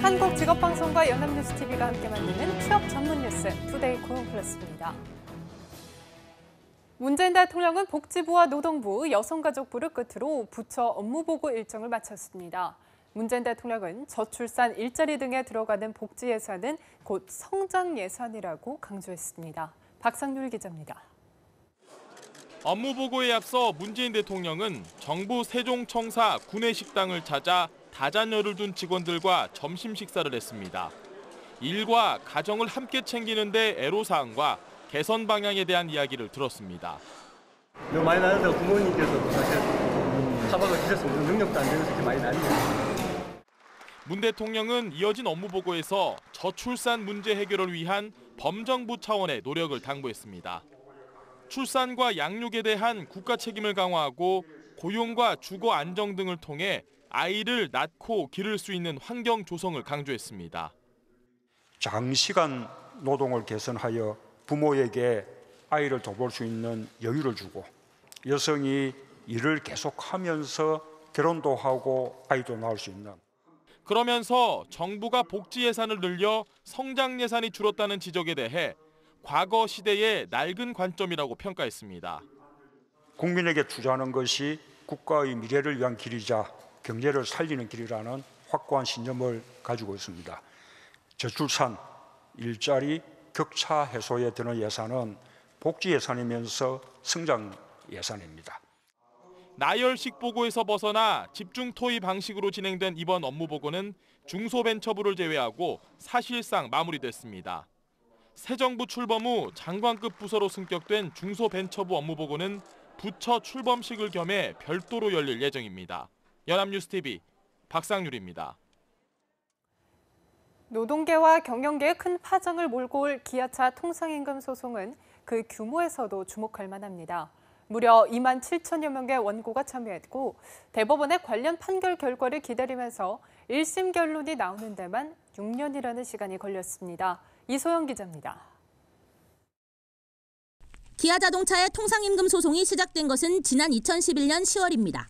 한국직업방송과 연합뉴스TV가 함께 만드는 취업 전문 뉴스 투데이 고용플러스입니다. 문재인 대통령은 복지부와 노동부, 여성가족부를 끝으로 부처 업무보고 일정을 마쳤습니다. 문재인 대통령은 저출산, 일자리 등에 들어가는 복지 예산은 곧 성장 예산이라고 강조했습니다. 박상률 기자입니다. 업무보고에 앞서 문재인 대통령은 정부 세종청사 구내식당을 찾아 다자녀를 둔 직원들과 점심 식사를 했습니다. 일과 가정을 함께 챙기는 데 애로사항과 개선 방향에 대한 이야기를 들었습니다. 너무 많이 나눠서 부모님께서 사실 타박을 주셨으면 능력도 안 되면서 이렇게 많이 나뉘어요. 문 대통령은 이어진 업무보고에서 저출산 문제 해결을 위한 범정부 차원의 노력을 당부했습니다. 출산과 양육에 대한 국가 책임을 강화하고 고용과 주거 안정 등을 통해 아이를 낳고 기를 수 있는 환경 조성을 강조했습니다. 장시간 노동을 개선하여 부모에게 아이를 돌볼 수 있는 여유를 주고 여성이 일을 계속하면서 결혼도 하고 아이도 낳을 수 있는. 그러면서 정부가 복지 예산을 늘려 성장 예산이 줄었다는 지적에 대해 과거 시대의 낡은 관점이라고 평가했습니다. 국민에게 투자하는 것이 국가의 미래를 위한 길이자 경제를 살리는 길이라는 확고한 신념을 가지고 있습니다. 저출산, 일자리, 격차 해소에 드는 예산은 복지 예산이면서 성장 예산입니다. 나열식 보고에서 벗어나 집중 토의 방식으로 진행된 이번 업무보고는 중소벤처부를 제외하고 사실상 마무리됐습니다. 새 정부 출범 후 장관급 부서로 승격된 중소벤처부 업무보고는 부처 출범식을 겸해 별도로 열릴 예정입니다. 연합뉴스TV 박상률입니다. 노동계와 경영계에 큰 파장을 몰고 올 기아차 통상임금 소송은 그 규모에서도 주목할 만합니다. 무려 2만 7천여 명의 원고가 참여했고 대법원의 관련 판결 결과를 기다리면서 1심 결론이 나오는 데만 6년이라는 시간이 걸렸습니다. 이소영 기자입니다. 기아자동차의 통상임금 소송이 시작된 것은 지난 2011년 10월입니다.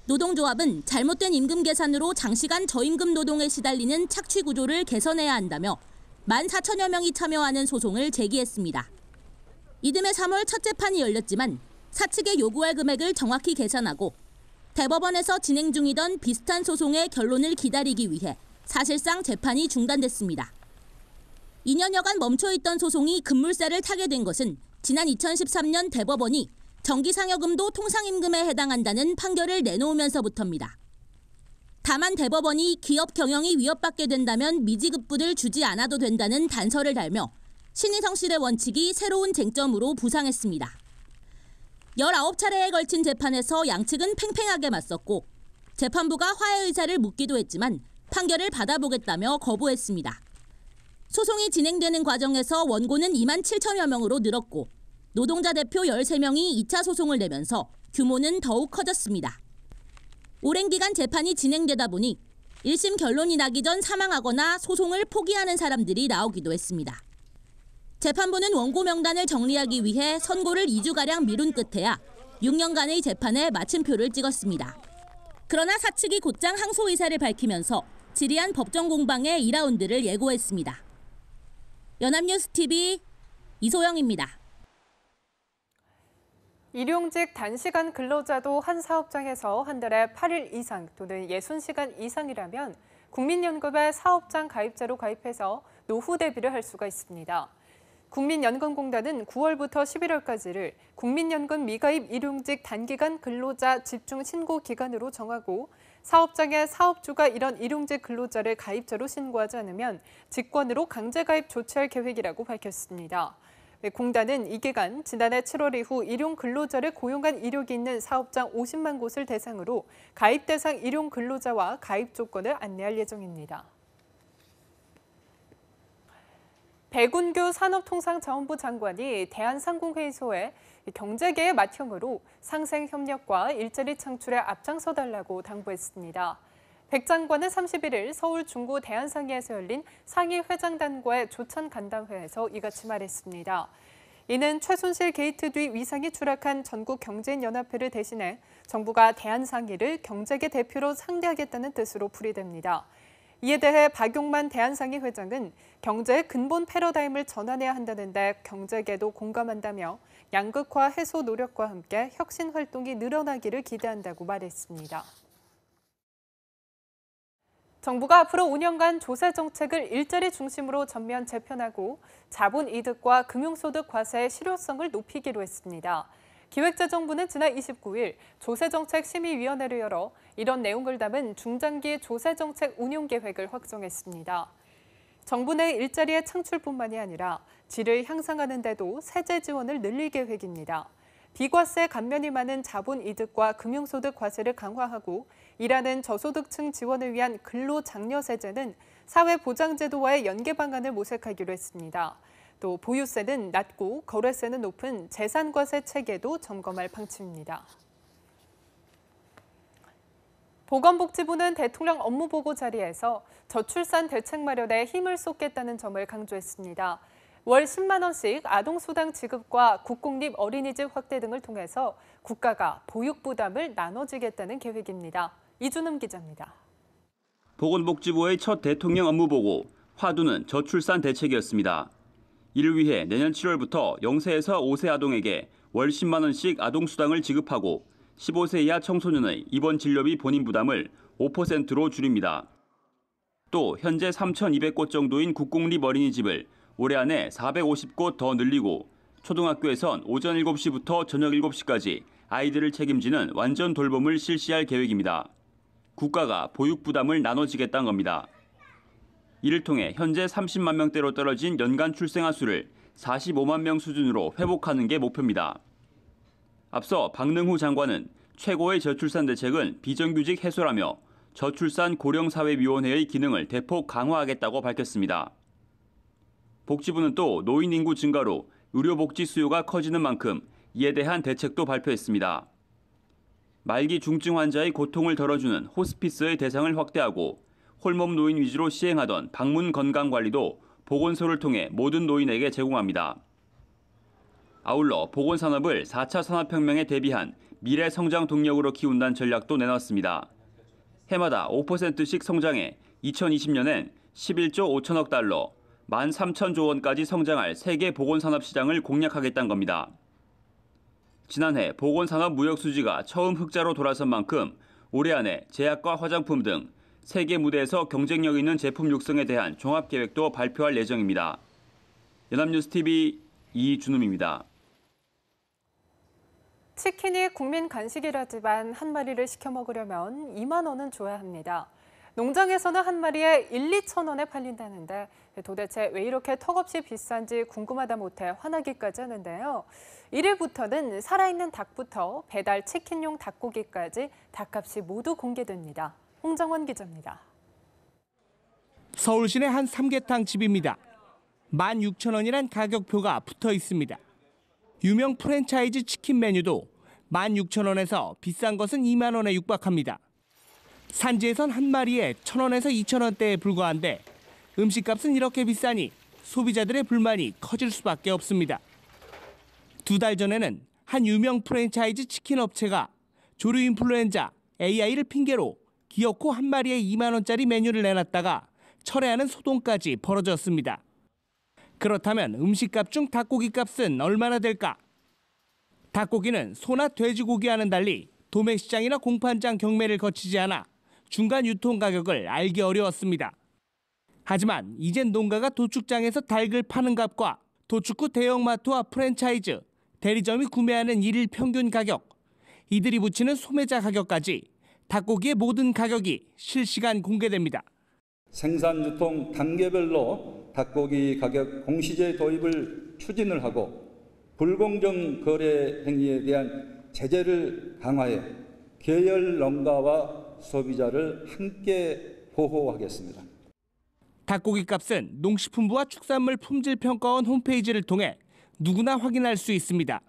노동조합은 잘못된 임금 계산으로 장시간 저임금 노동에 시달리는 착취 구조를 개선해야 한다며 14,000여 명이 참여하는 소송을 제기했습니다. 이듬해 3월 첫 재판이 열렸지만 사측의 요구할 금액을 정확히 계산하고 대법원에서 진행 중이던 비슷한 소송의 결론을 기다리기 위해 사실상 재판이 중단됐습니다. 2년여간 멈춰있던 소송이 급물살을 타게 된 것은 지난 2013년 대법원이 정기상여금도 통상임금에 해당한다는 판결을 내놓으면서부터입니다. 다만 대법원이 기업 경영이 위협받게 된다면 미지급분을 주지 않아도 된다는 단서를 달며 신의성실의 원칙이 새로운 쟁점으로 부상했습니다. 19차례에 걸친 재판에서 양측은 팽팽하게 맞섰고 재판부가 화해 의사를 묻기도 했지만 판결을 받아보겠다며 거부했습니다. 소송이 진행되는 과정에서 원고는 2만 7천여 명으로 늘었고 노동자 대표 13명이 2차 소송을 내면서 규모는 더욱 커졌습니다. 오랜 기간 재판이 진행되다 보니 1심 결론이 나기 전 사망하거나 소송을 포기하는 사람들이 나오기도 했습니다. 재판부는 원고 명단을 정리하기 위해 선고를 2주가량 미룬 끝에야 6년간의 재판에 마침표를 찍었습니다. 그러나 사측이 곧장 항소 의사를 밝히면서 지리한 법정 공방의 2라운드를 예고했습니다. 연합뉴스TV 이소영입니다. 일용직 단시간 근로자도 한 사업장에서 한 달에 8일 이상 또는 60시간 이상이라면 국민연금에 사업장 가입자로 가입해서 노후 대비를 할 수가 있습니다. 국민연금공단은 9월부터 11월까지를 국민연금 미가입 일용직 단기간 근로자 집중 신고 기간으로 정하고 사업장의 사업주가 이런 일용직 근로자를 가입자로 신고하지 않으면 직권으로 강제가입 조치할 계획이라고 밝혔습니다. 공단은 이 기간 지난해 7월 이후 일용 근로자를 고용한 이력이 있는 사업장 50만 곳을 대상으로 가입 대상 일용 근로자와 가입 조건을 안내할 예정입니다. 백운규 산업통상자원부 장관이 대한상공회의소에 경제계의 맏형으로 상생협력과 일자리 창출에 앞장서달라고 당부했습니다. 백 장관은 31일 서울 중구 대한상의에서 열린 상의 회장단과의 조찬 간담회에서 이같이 말했습니다. 이는 최순실 게이트 뒤 위상이 추락한 전국경제인연합회를 대신해 정부가 대한상의를 경제계 대표로 상대하겠다는 뜻으로 풀이됩니다. 이에 대해 박용만 대한상의 회장은 경제의 근본 패러다임을 전환해야 한다는데 경제계도 공감한다며 양극화 해소 노력과 함께 혁신 활동이 늘어나기를 기대한다고 말했습니다. 정부가 앞으로 5년간 조세 정책을 일자리 중심으로 전면 재편하고 자본 이득과 금융소득 과세의 실효성을 높이기로 했습니다. 기획재정부는 지난 29일 조세정책심의위원회를 열어 이런 내용을 담은 중장기 조세정책 운용 계획을 확정했습니다. 정부 내 일자리의 창출뿐만이 아니라 질을 향상하는 데도 세제 지원을 늘릴 계획입니다. 비과세 감면이 많은 자본 이득과 금융소득 과세를 강화하고 일하는 저소득층 지원을 위한 근로장려세제는 사회보장제도와의 연계 방안을 모색하기로 했습니다. 또 보유세는 낮고 거래세는 높은 재산과세 체계도 점검할 방침입니다. 보건복지부는 대통령 업무보고 자리에서 저출산 대책 마련에 힘을 쏟겠다는 점을 강조했습니다. 월 10만 원씩 아동수당 지급과 국공립 어린이집 확대 등을 통해서 국가가 보육 부담을 나눠주겠다는 계획입니다. 이준음 기자입니다. 보건복지부의 첫 대통령 업무보고, 화두는 저출산 대책이었습니다. 이를 위해 내년 7월부터 0세에서 5세 아동에게 월 10만 원씩 아동수당을 지급하고 15세 이하 청소년의 입원 진료비 본인 부담을 5%로 줄입니다. 또 현재 3,200곳 정도인 국공립 어린이집을 올해 안에 450곳 더 늘리고 초등학교에선 오전 7시부터 저녁 7시까지 아이들을 책임지는 완전 돌봄을 실시할 계획입니다. 국가가 보육 부담을 나눠지겠다는 겁니다. 이를 통해 현재 30만 명대로 떨어진 연간 출생아 수를 45만 명 수준으로 회복하는 게 목표입니다. 앞서 박능후 장관은 최고의 저출산 대책은 비정규직 해소라며 저출산 고령사회위원회의 기능을 대폭 강화하겠다고 밝혔습니다. 복지부는 또 노인 인구 증가로 의료복지 수요가 커지는 만큼 이에 대한 대책도 발표했습니다. 말기 중증 환자의 고통을 덜어주는 호스피스의 대상을 확대하고 홀몸 노인 위주로 시행하던 방문 건강관리도 보건소를 통해 모든 노인에게 제공합니다. 아울러 보건산업을 4차 산업혁명에 대비한 미래 성장 동력으로 키운다는 전략도 내놨습니다. 해마다 5%씩 성장해 2020년엔 11조 5천억 달러, 13,000조 원까지 성장할 세계 보건산업 시장을 공략하겠다는 겁니다. 지난해 보건산업 무역 수지가 처음 흑자로 돌아선 만큼 올해 안에 제약과 화장품 등 세계 무대에서 경쟁력 있는 제품 육성에 대한 종합계획도 발표할 예정입니다. 연합뉴스TV 이준음입니다. 치킨이 국민 간식이라지만 한 마리를 시켜 먹으려면 2만 원은 줘야 합니다. 농장에서는 한 마리에 1, 2천 원에 팔린다는데 도대체 왜 이렇게 턱없이 비싼지 궁금하다 못해 화나기까지 하는데요. 1일부터는 살아있는 닭부터 배달 치킨용 닭고기까지 닭값이 모두 공개됩니다. 홍정원 기자입니다. 서울 시내 한 삼계탕 집입니다. 16,000원이란 가격표가 붙어 있습니다. 유명 프랜차이즈 치킨 메뉴도 16,000원에서 비싼 것은 2만 원에 육박합니다. 산지에선 한 마리에 1,000원에서 2,000원대에 불과한데 음식값은 이렇게 비싸니 소비자들의 불만이 커질 수밖에 없습니다. 2달 전에는 한 유명 프랜차이즈 치킨 업체가 조류 인플루엔자 AI를 핑계로 기어코 한 마리에 2만 원짜리 메뉴를 내놨다가 철회하는 소동까지 벌어졌습니다. 그렇다면 음식값 중 닭고기 값은 얼마나 될까? 닭고기는 소나 돼지고기와는 달리 도매시장이나 공판장 경매를 거치지 않아 중간 유통 가격을 알기 어려웠습니다. 하지만 이젠 농가가 도축장에서 닭을 파는 값과 도축 후 대형마트와 프랜차이즈, 대리점이 구매하는 일일 평균 가격, 이들이 붙이는 소매자 가격까지 닭고기의 모든 가격이 실시간 공개됩니다. 생산 유통 단계별로 닭고기 가격 공시제 도입을 추진을 하고 불공정 거래 행위에 대한 제재를 강화해 계열 농가와 소비자를 함께 보호하겠습니다. 닭고기 값은 농식품부와 축산물 품질평가원 홈페이지를 통해 누구나 확인할 수 있습니다.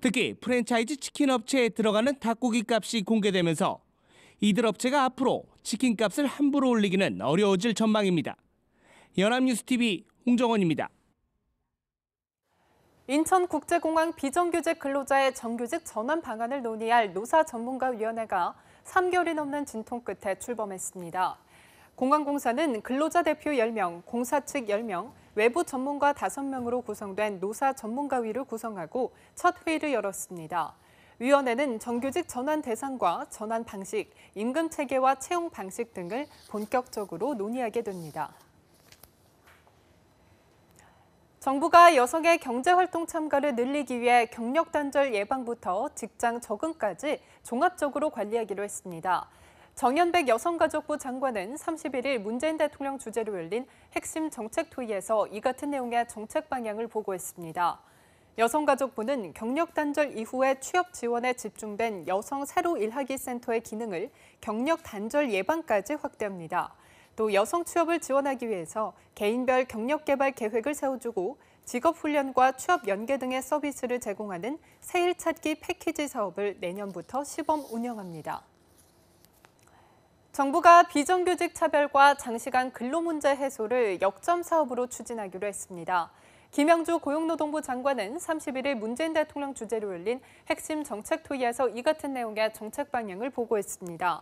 특히 프랜차이즈 치킨 업체에 들어가는 닭고기 값이 공개되면서 이들 업체가 앞으로 치킨 값을 함부로 올리기는 어려워질 전망입니다. 연합뉴스TV 홍정원입니다. 인천국제공항 비정규직 근로자의 정규직 전환 방안을 논의할 노사전문가위원회가 3개월이 넘는 진통 끝에 출범했습니다. 공항공사는 근로자 대표 10명, 공사 측 10명, 외부 전문가 5명으로 구성된 노사 전문가위를 구성하고 첫 회의를 열었습니다. 위원회는 정규직 전환 대상과 전환 방식, 임금 체계와 채용 방식 등을 본격적으로 논의하게 됩니다. 정부가 여성의 경제활동 참가를 늘리기 위해 경력 단절 예방부터 직장 적응까지 종합적으로 관리하기로 했습니다. 정현백 여성가족부 장관은 31일 문재인 대통령 주재로 열린 핵심 정책토의에서 이 같은 내용의 정책 방향을 보고했습니다. 여성가족부는 경력 단절 이후에 취업 지원에 집중된 여성 새로 일하기 센터의 기능을 경력 단절 예방까지 확대합니다. 또 여성 취업을 지원하기 위해서 개인별 경력 개발 계획을 세워주고 직업훈련과 취업 연계 등의 서비스를 제공하는 새일 찾기 패키지 사업을 내년부터 시범 운영합니다. 정부가 비정규직 차별과 장시간 근로 문제 해소를 역점 사업으로 추진하기로 했습니다. 김영주 고용노동부 장관은 31일 문재인 대통령 주재로 열린 핵심 정책토의에서 이 같은 내용의 정책 방향을 보고했습니다.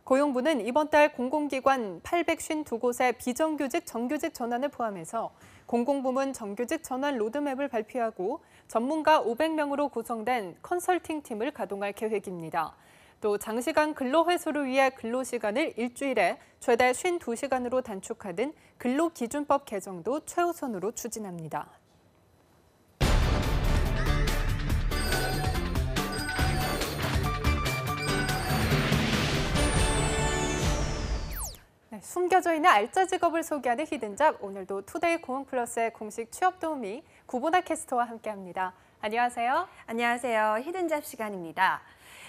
고용부는 이번 달 공공기관 852곳의 비정규직 정규직 전환을 포함해서 공공부문 정규직 전환 로드맵을 발표하고 전문가 500명으로 구성된 컨설팅 팀을 가동할 계획입니다. 또 장시간 근로 해소를 위해 근로시간을 일주일에 최대 52시간으로 단축하는 근로기준법 개정도 최우선으로 추진합니다. 네, 숨겨져 있는 알짜 직업을 소개하는 히든잡, 오늘도 투데이 공항플러스의 공식 취업 도우미 구보나 캐스터와 함께합니다. 안녕하세요. 안녕하세요. 히든잡 시간입니다.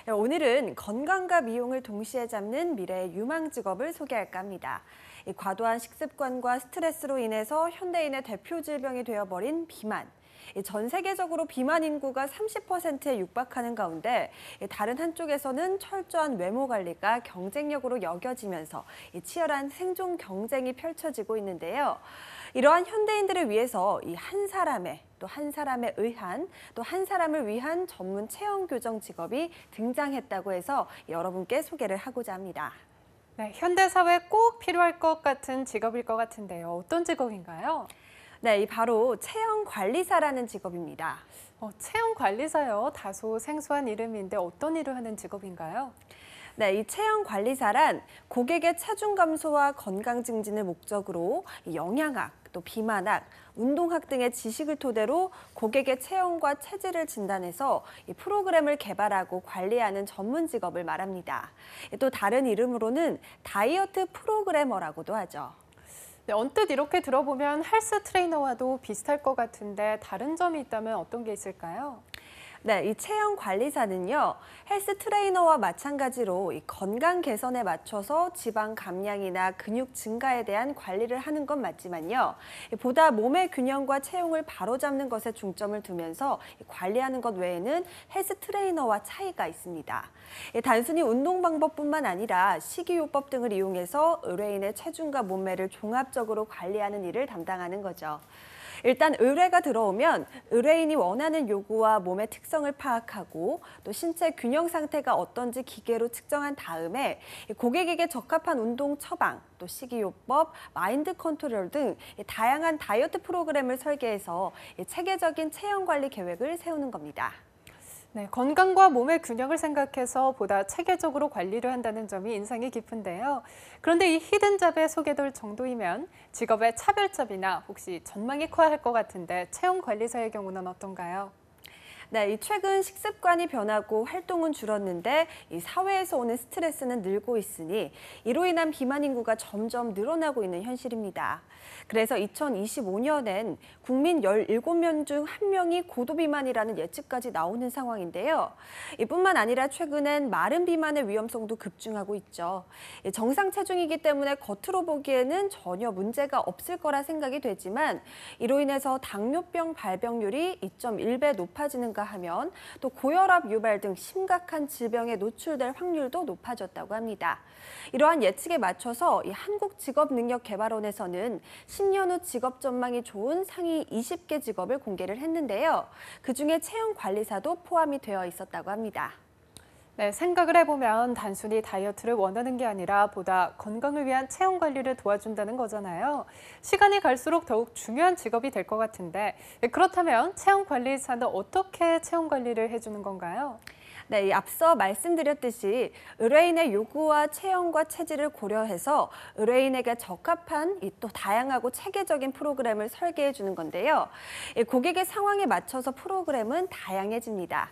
오늘은 건강과 미용을 동시에 잡는 미래의 유망 직업을 소개할까 합니다. 과도한 식습관과 스트레스로 인해서 현대인의 대표 질병이 되어버린 비만. 전 세계적으로 비만 인구가 30%에 육박하는 가운데 다른 한쪽에서는 철저한 외모 관리가 경쟁력으로 여겨지면서 치열한 생존 경쟁이 펼쳐지고 있는데요. 이러한 현대인들을 위해서 이 한 사람의 또 한 사람에 의한 또 한 사람을 위한 전문 채용 교정 직업이 등장했다고 해서 여러분께 소개를 하고자 합니다. 네, 현대 사회에 꼭 필요할 것 같은 직업일 것 같은데요. 어떤 직업인가요? 네, 바로 채용 관리사라는 직업입니다. 채용 관리사요. 다소 생소한 이름인데 어떤 일을 하는 직업인가요? 네, 이 채용 관리사란 고객의 체중 감소와 건강 증진을 목적으로 영양학, 또 비만학, 운동학 등의 지식을 토대로 고객의 체형과 체질을 진단해서 이 프로그램을 개발하고 관리하는 전문 직업을 말합니다. 또 다른 이름으로는 다이어트 프로그래머라고도 하죠. 네, 언뜻 이렇게 들어보면 헬스 트레이너와도 비슷할 것 같은데 다른 점이 있다면 어떤 게 있을까요? 네, 이 체형 관리사는요, 헬스 트레이너와 마찬가지로 이 건강 개선에 맞춰서 지방 감량이나 근육 증가에 대한 관리를 하는 건 맞지만요, 보다 몸의 균형과 체형을 바로잡는 것에 중점을 두면서 관리하는 것 외에는 헬스 트레이너와 차이가 있습니다. 단순히 운동 방법뿐만 아니라 식이요법 등을 이용해서 의뢰인의 체중과 몸매를 종합적으로 관리하는 일을 담당하는 거죠. 일단 의뢰가 들어오면 의뢰인이 원하는 요구와 몸의 특성을 파악하고 또 신체 균형 상태가 어떤지 기계로 측정한 다음에 고객에게 적합한 운동 처방, 또 식이요법, 마인드 컨트롤 등 다양한 다이어트 프로그램을 설계해서 체계적인 체형 관리 계획을 세우는 겁니다. 네, 건강과 몸의 균형을 생각해서 보다 체계적으로 관리를 한다는 점이 인상이 깊은데요. 그런데 이 히든잡에 소개될 정도이면 직업의 차별점이나 혹시 전망이 커야 할 것 같은데 채용 관리사의 경우는 어떤가요? 네, 최근 식습관이 변하고 활동은 줄었는데 이 사회에서 오는 스트레스는 늘고 있으니 이로 인한 비만 인구가 점점 늘어나고 있는 현실입니다. 그래서 2025년엔 국민 17명 중 1명이 고도비만이라는 예측까지 나오는 상황인데요. 이뿐만 아니라 최근엔 마른 비만의 위험성도 급증하고 있죠. 정상 체중이기 때문에 겉으로 보기에는 전혀 문제가 없을 거라 생각이 되지만 이로 인해서 당뇨병 발병률이 2.1배 높아지는가 하면 또 고혈압 유발 등 심각한 질병에 노출될 확률도 높아졌다고 합니다. 이러한 예측에 맞춰서 이 한국직업능력개발원에서는 10년 후 직업 전망이 좋은 상위 20개 직업을 공개를 했는데요. 그중에 채용 관리사도 포함이 되어 있었다고 합니다. 네, 생각을 해보면 단순히 다이어트를 원하는 게 아니라 보다 건강을 위한 체형 관리를 도와준다는 거잖아요. 시간이 갈수록 더욱 중요한 직업이 될 것 같은데 그렇다면 체형 관리사는 어떻게 체형 관리를 해주는 건가요? 네, 앞서 말씀드렸듯이 의뢰인의 요구와 체형과 체질을 고려해서 의뢰인에게 적합한 또 다양하고 체계적인 프로그램을 설계해 주는 건데요. 고객의 상황에 맞춰서 프로그램은 다양해집니다.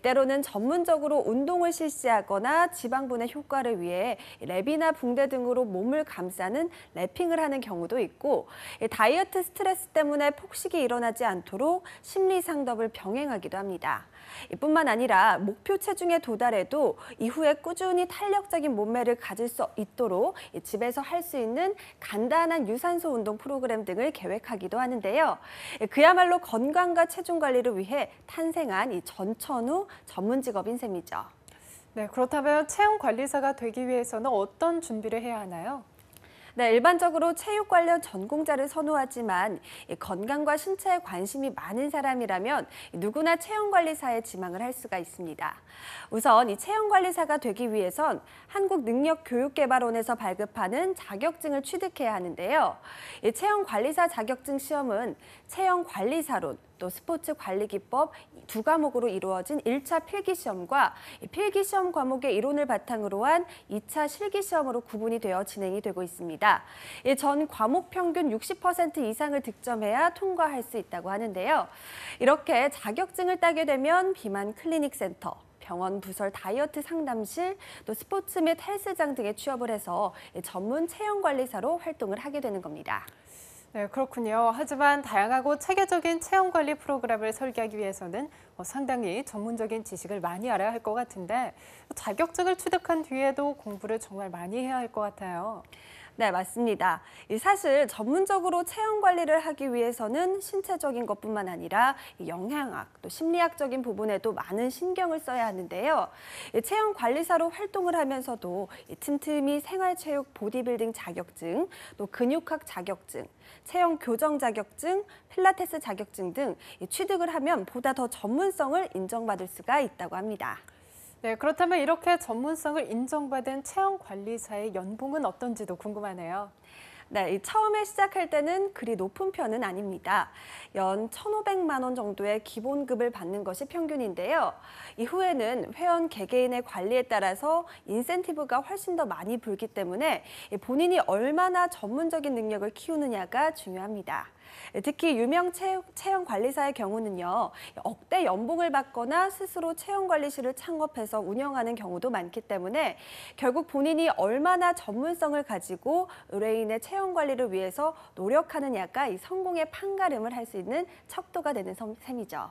때로는 전문적으로 운동을 실시하거나 지방분해 효과를 위해 랩이나 붕대 등으로 몸을 감싸는 랩핑을 하는 경우도 있고, 다이어트 스트레스 때문에 폭식이 일어나지 않도록 심리 상담을 병행하기도 합니다. 이뿐만 아니라 목표 체중에 도달해도 이후에 꾸준히 탄력적인 몸매를 가질 수 있도록 집에서 할 수 있는 간단한 유산소 운동 프로그램 등을 계획하기도 하는데요. 그야말로 건강과 체중 관리를 위해 탄생한 이 전천후 전문 직업인 셈이죠. 네, 그렇다면 체형 관리사가 되기 위해서는 어떤 준비를 해야 하나요? 네, 일반적으로 체육 관련 전공자를 선호하지만 건강과 신체에 관심이 많은 사람이라면 누구나 체형관리사에 지망을 할 수가 있습니다. 우선 이 체형관리사가 되기 위해선 한국능력교육개발원에서 발급하는 자격증을 취득해야 하는데요. 이 체형관리사 자격증 시험은 체형관리사론, 또 스포츠관리기법 두 과목으로 이루어진 1차 필기시험과 필기시험 과목의 이론을 바탕으로 한 2차 실기시험으로 구분이 되어 진행이 되고 있습니다. 전 과목 평균 60% 이상을 득점해야 통과할 수 있다고 하는데요. 이렇게 자격증을 따게 되면 비만 클리닉 센터, 병원 부설 다이어트 상담실, 또 스포츠 및 헬스장 등에 취업을 해서 전문 체형관리사로 활동을 하게 되는 겁니다. 네, 그렇군요. 하지만 다양하고 체계적인 체형 관리 프로그램을 설계하기 위해서는 상당히 전문적인 지식을 많이 알아야 할 것 같은데 자격증을 취득한 뒤에도 공부를 정말 많이 해야 할 것 같아요. 네, 맞습니다. 사실 전문적으로 체형 관리를 하기 위해서는 신체적인 것뿐만 아니라 영양학, 또 심리학적인 부분에도 많은 신경을 써야 하는데요. 체형 관리사로 활동을 하면서도 틈틈이 생활체육 보디빌딩 자격증, 또 근육학 자격증, 체형 교정 자격증, 필라테스 자격증 등 취득을 하면 보다 더 전문성을 인정받을 수가 있다고 합니다. 네, 그렇다면 이렇게 전문성을 인정받은 체형 관리사의 연봉은 어떤지도 궁금하네요. 네, 처음에 시작할 때는 그리 높은 편은 아닙니다. 연 1,500만 원 정도의 기본급을 받는 것이 평균인데요. 이후에는 회원 개개인의 관리에 따라서 인센티브가 훨씬 더 많이 불기 때문에 본인이 얼마나 전문적인 능력을 키우느냐가 중요합니다. 특히 유명 체형 관리사의 경우는요, 억대 연봉을 받거나 스스로 체형 관리실을 창업해서 운영하는 경우도 많기 때문에 결국 본인이 얼마나 전문성을 가지고 의뢰인의 체형 관리를 위해서 노력하느냐가 이 성공의 판가름을 할 수 있는 척도가 되는 셈이죠.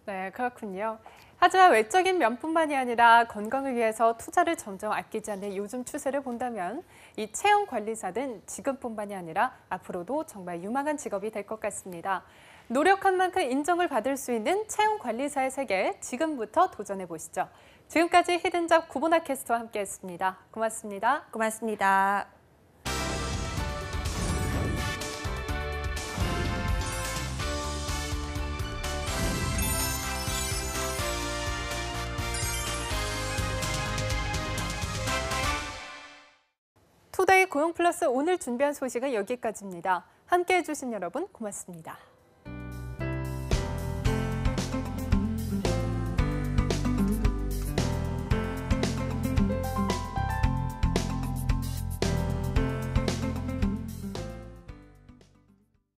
네, 그렇군요. 하지만 외적인 면뿐만이 아니라 건강을 위해서 투자를 점점 아끼지 않는 요즘 추세를 본다면 이 체형 관리사는 지금뿐만이 아니라 앞으로도 정말 유망한 직업이 될 것 같습니다. 노력한 만큼 인정을 받을 수 있는 체형 관리사의 세계 지금부터 도전해 보시죠. 지금까지 히든잡 구본아 캐스터와 함께했습니다. 고맙습니다. 고맙습니다. 투데이 고용플러스 오늘 준비한 소식은 여기까지입니다. 함께해 주신 여러분 고맙습니다.